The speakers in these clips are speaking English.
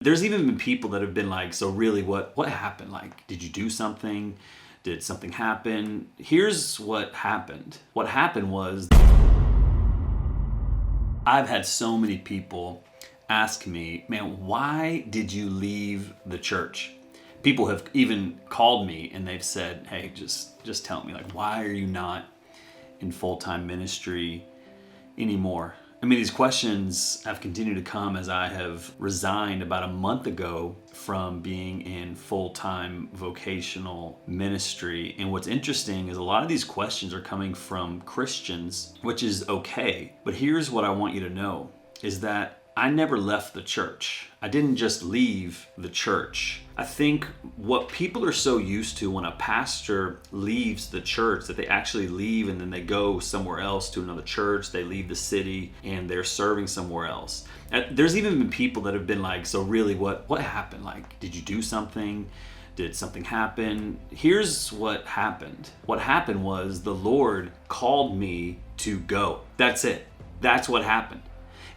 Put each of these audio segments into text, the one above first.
There's even been people that have been like, so really what happened? Like, did you do something? Did something happen? Here's what happened. What happened was I've had so many people ask me, man, why did you leave the church? People have even called me and they've said, hey, just tell me, like, why are you not in full-time ministry anymore? I mean, these questions have continued to come as I have resigned about a month ago from being in full-time vocational ministry. And what's interesting is a lot of these questions are coming from Christians, which is okay. But here's what I want you to know is that I never left the church. I didn't just leave the church. I think what people are so used to when a pastor leaves the church, that they actually leave and then they go somewhere else to another church, they leave the city and they're serving somewhere else. There's even been people that have been like, so really what happened? Like, did you do something? Did something happen? Here's what happened. What happened was the Lord called me to go. That's it. That's what happened.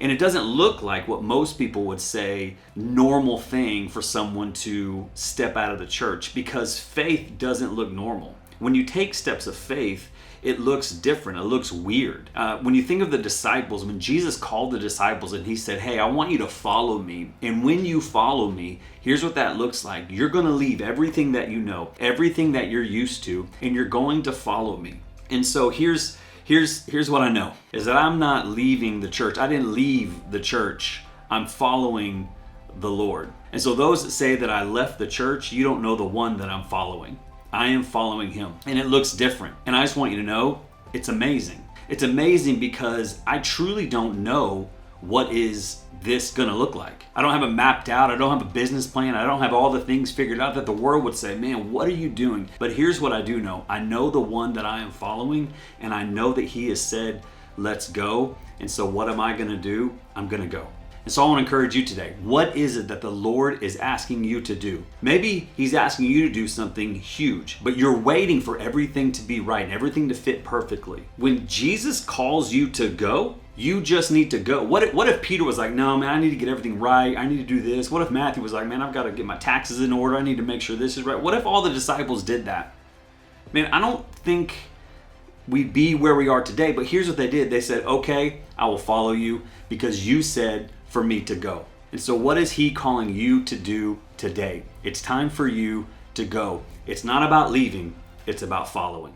And it doesn't look like what most people would say normal thing for someone to step out of the church, because faith doesn't look normal. When you take steps of faith, it looks different. It looks weird. When you think of the disciples, when Jesus called the disciples and he said, hey, I want you to follow me. And when you follow me, here's what that looks like. You're going to leave everything that you know, everything that you're used to, and you're going to follow me. And so here's what I know, is that I'm not leaving the church. I didn't leave the church. I'm following the Lord. And so those that say that I left the church, you don't know the one that I'm following. I am following him. And it looks different. And I just want you to know, it's amazing. It's amazing because I truly don't know what is this gonna look like. I don't have it mapped out. I don't have a business plan. I don't have all the things figured out that the world would say, man, what are you doing? But here's what I do know. I know the one that I am following, and I know that he has said, let's go. And so what am I gonna do? I'm gonna go. And so I want to encourage you today. What is it that the Lord is asking you to do? Maybe he's asking you to do something huge, but you're waiting for everything to be right and everything to fit perfectly. When Jesus calls you to go, you just need to go. What if Peter was like, no, man, I need to get everything right. I need to do this. What if Matthew was like, man, I've got to get my taxes in order. I need to make sure this is right. What if all the disciples did that? Man, I don't think we'd be where we are today, but here's what they did. They said, okay, I will follow you because you said for me to go. And so what is he calling you to do today? It's time for you to go. It's not about leaving, it's about following.